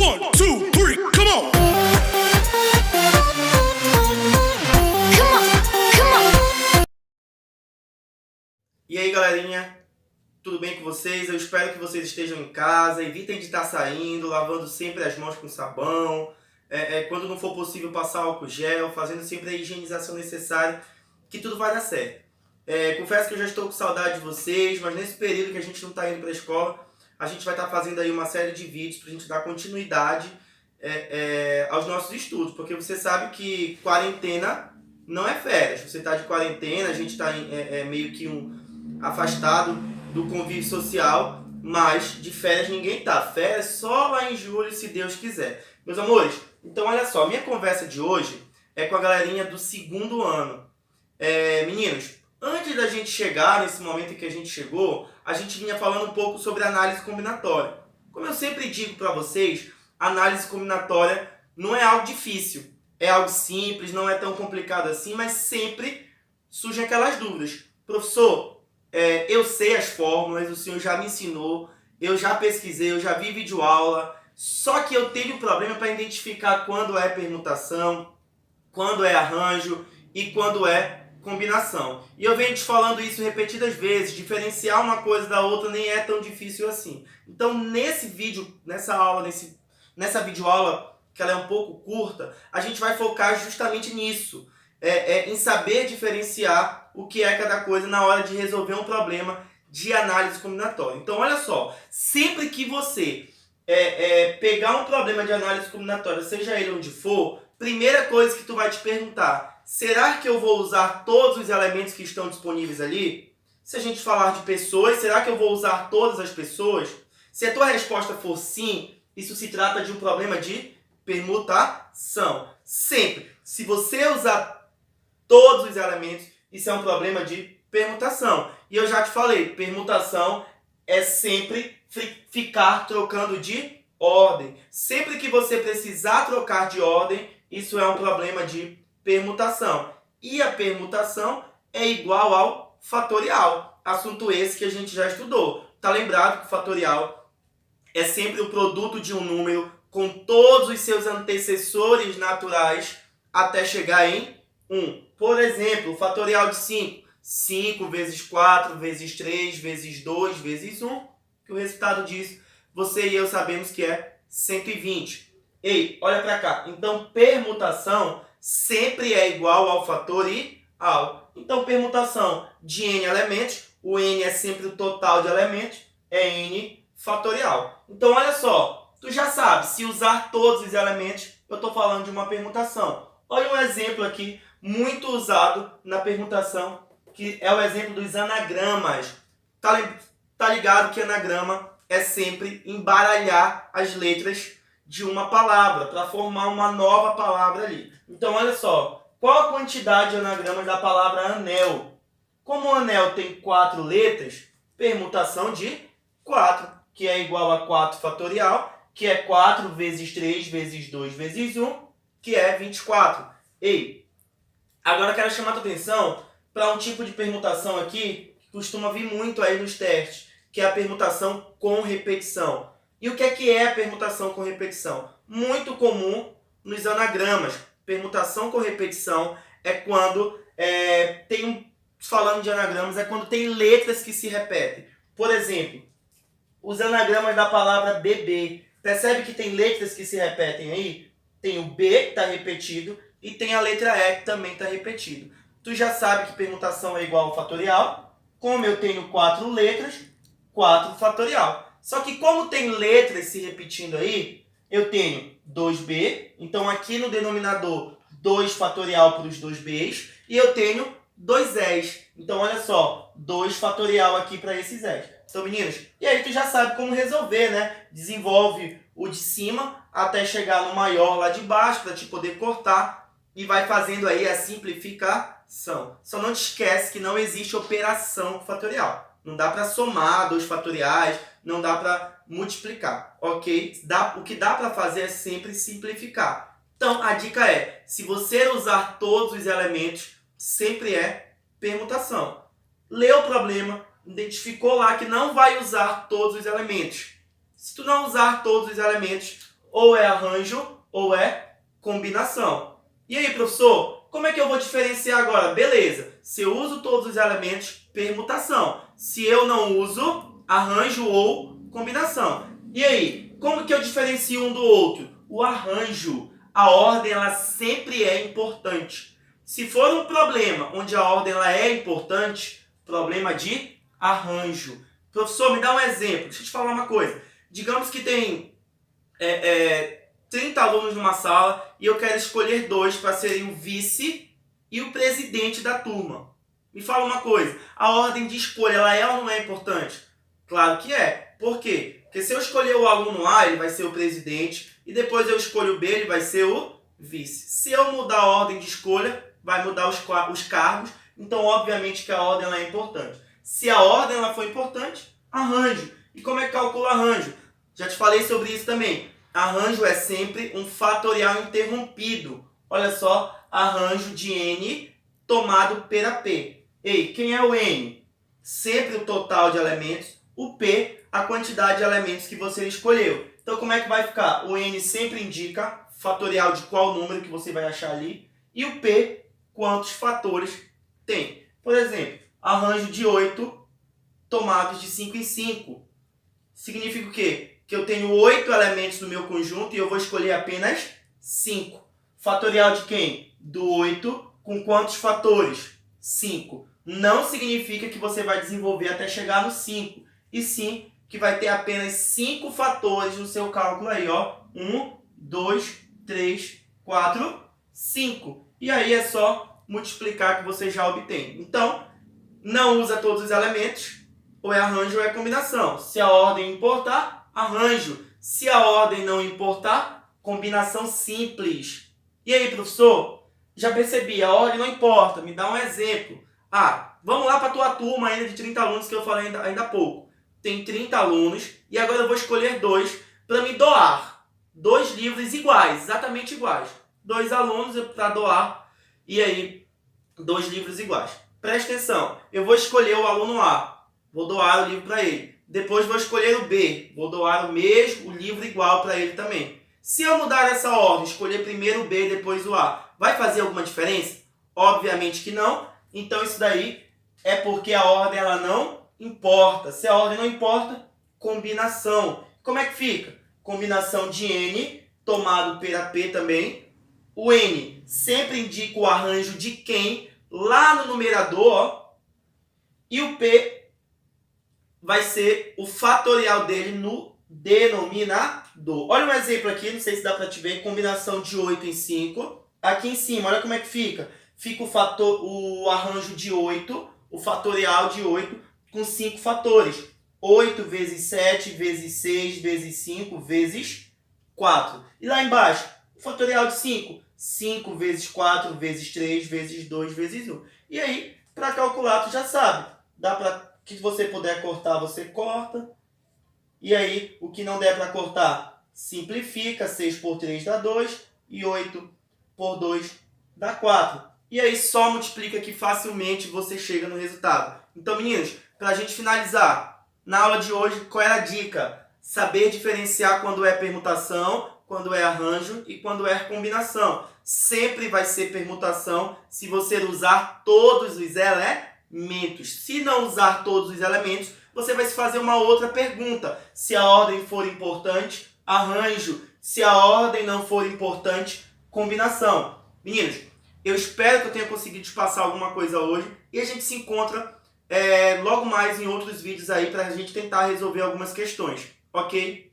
1, 2, 3, come on! E aí, galerinha, tudo bem com vocês? Eu espero que vocês estejam em casa, evitem de estar saindo, lavando sempre as mãos com sabão, quando não for possível passar álcool gel, fazendo sempre a higienização necessária, que tudo vai dar certo. Confesso que eu já estou com saudade de vocês, mas nesse período que a gente não está indo para a escola, a gente vai estar fazendo aí uma série de vídeos para a gente dar continuidade aos nossos estudos, porque você sabe que quarentena não é férias. Você está de quarentena, a gente está meio que afastado do convívio social, mas de férias ninguém está. Férias só lá em julho, se Deus quiser. Meus amores, então olha só, minha conversa de hoje é com a galerinha do segundo ano. Meninos, antes da gente chegar nesse momento em que a gente chegou, a gente vinha falando um pouco sobre análise combinatória. Como eu sempre digo para vocês, análise combinatória não é algo difícil. É algo simples, não é tão complicado assim, mas sempre surgem aquelas dúvidas. Professor, eu sei as fórmulas, o senhor já me ensinou, eu já pesquisei, eu já vi videoaula, só que eu tenho problema para identificar quando é permutação, quando é arranjo e quando é combinação. E eu venho te falando isso repetidas vezes, diferenciar uma coisa da outra nem é tão difícil assim. Então nesse vídeo, nessa aula, nessa videoaula, que ela é um pouco curta, a gente vai focar justamente nisso, em saber diferenciar o que é cada coisa na hora de resolver um problema de análise combinatória. Então olha só, sempre que você pegar um problema de análise combinatória, seja ele onde for, primeira coisa que tu vai te perguntar: será que eu vou usar todos os elementos que estão disponíveis ali? Se a gente falar de pessoas, será que eu vou usar todas as pessoas? Se a tua resposta for sim, isso se trata de um problema de permutação. Sempre. Se você usar todos os elementos, isso é um problema de permutação. E eu já te falei, permutação é sempre ficar trocando de ordem. Sempre que você precisar trocar de ordem, isso é um problema de permutação. E a permutação é igual ao fatorial. Assunto esse que a gente já estudou. Tá lembrado que o fatorial é sempre o produto de um número com todos os seus antecessores naturais até chegar em 1. Por exemplo, o fatorial de 5. 5 vezes 4 vezes 3 vezes 2 vezes 1. Que o resultado disso, você e eu sabemos que é 120. Ei, olha para cá. Então, permutação sempre é igual ao fatorial. Então, permutação de n elementos, o n é sempre o total de elementos, é n fatorial. Então, olha só, tu já sabe, se usar todos os elementos, eu estou falando de uma permutação. Olha um exemplo aqui, muito usado na permutação, que é o exemplo dos anagramas. Tá ligado que anagrama é sempre embaralhar as letras de uma palavra, para formar uma nova palavra ali. Então, olha só, qual a quantidade de anagramas da palavra anel? Como o anel tem 4 letras, permutação de 4, que é igual a 4 fatorial, que é 4 vezes 3 vezes 2 vezes 1, que é 24. Ei, agora eu quero chamar a tua atenção para um tipo de permutação aqui, que costuma vir muito aí nos testes, que é a permutação com repetição. E o que é a permutação com repetição? Muito comum nos anagramas. Permutação com repetição é quando falando de anagramas, é quando tem letras que se repetem. Por exemplo, os anagramas da palavra bebê. Percebe que tem letras que se repetem aí? Tem o B que está repetido e tem a letra E que também está repetido. Tu já sabe que permutação é igual ao fatorial. Como eu tenho 4 letras, 4 fatorial. Só que como tem letras se repetindo aí, eu tenho 2b, então aqui no denominador 2 fatorial para os 2b's, e eu tenho 2's. Então olha só, 2 fatorial aqui para esses z's. Então meninos, e aí tu já sabe como resolver, né? Desenvolve o de cima até chegar no maior lá de baixo para te poder cortar e vai fazendo aí a simplificação. Só não te esquece que não existe operação fatorial. Não dá para somar 2 fatoriais, não dá para multiplicar, ok? O que dá para fazer é sempre simplificar. Então, a dica é, se você usar todos os elementos, sempre é permutação. Leu o problema, identificou lá que não vai usar todos os elementos. Se tu não usar todos os elementos, ou é arranjo ou é combinação. E aí, professor, como é que eu vou diferenciar agora? Beleza, se eu uso todos os elementos, permutação. Se eu não uso, arranjo ou combinação. E aí, como que eu diferencio um do outro? O arranjo, a ordem, ela sempre é importante. Se for um problema onde a ordem ela é importante, problema de arranjo. Professor, me dá um exemplo. Deixa eu te falar uma coisa. Digamos que tem 30 alunos numa sala e eu quero escolher 2 para serem o vice e o presidente da turma. Me fala uma coisa. A ordem de escolha, ela é ou não é importante? Claro que é. Por quê? Porque se eu escolher o aluno A, ele vai ser o presidente, e depois eu escolho o B, ele vai ser o vice. Se eu mudar a ordem de escolha, vai mudar os cargos, então obviamente que a ordem ela é importante. Se a ordem ela for importante, arranjo. E como é que calcula arranjo? Já te falei sobre isso também. Arranjo é sempre um fatorial interrompido. Olha só, arranjo de N tomado pela P. Ei, quem é o N? Sempre o total de elementos. O P, a quantidade de elementos que você escolheu. Então, como é que vai ficar? O N sempre indica fatorial de qual número que você vai achar ali. E o P, quantos fatores tem. Por exemplo, arranjo de 8 tomados de 5 em 5. Significa o quê? Que eu tenho 8 elementos no meu conjunto e eu vou escolher apenas 5. Fatorial de quem? Do 8 com quantos fatores? 5. Não significa que você vai desenvolver até chegar no 5. E sim que vai ter apenas 5 fatores no seu cálculo aí, ó. 1, 2, 3, 4, 5. E aí é só multiplicar que você já obtém. Então, não usa todos os elementos, ou é arranjo ou é combinação. Se a ordem importar, arranjo. Se a ordem não importar, combinação simples. E aí, professor? Já percebi, a ordem não importa. Me dá um exemplo. Vamos lá para a tua turma ainda de 30 alunos que eu falei ainda há pouco. Tem 30 alunos e agora eu vou escolher 2 para me doar. 2 livros iguais, exatamente iguais. 2 alunos para doar e aí 2 livros iguais. Presta atenção, eu vou escolher o aluno A, vou doar o livro para ele. Depois vou escolher o B, vou doar o livro igual para ele também. Se eu mudar essa ordem, escolher primeiro o B, depois o A, vai fazer alguma diferença? Obviamente que não. Então isso daí é porque a ordem ela não importa. Se a ordem não importa, combinação. Como é que fica? Combinação de N tomado pela P também. O N sempre indica o arranjo de quem lá no numerador, ó. E o P vai ser o fatorial dele no denominador. Olha um exemplo aqui, não sei se dá para te ver. Combinação de 8 em 5. Aqui em cima, olha como é que fica. Fica o arranjo de 8, o fatorial de 8, com 5 fatores. 8 vezes 7, vezes 6, vezes 5, vezes 4. E lá embaixo, o fatorial de 5. 5 vezes 4, vezes 3, vezes 2, vezes 1. E aí, para calcular, tu já sabe. Dá para que você puder cortar, você corta. E aí, o que não der para cortar, simplifica. 6 por 3 dá 2 e 8 por 2 dá 4. E aí só multiplica que facilmente você chega no resultado. Então, meninos, para a gente finalizar, na aula de hoje, qual era a dica? Saber diferenciar quando é permutação, quando é arranjo e quando é combinação. Sempre vai ser permutação se você usar todos os elementos. Se não usar todos os elementos, você vai se fazer uma outra pergunta. Se a ordem for importante, arranjo. Se a ordem não for importante, combinação. Meninos, eu espero que eu tenha conseguido te passar alguma coisa hoje e a gente se encontra logo mais em outros vídeos aí para a gente tentar resolver algumas questões, ok?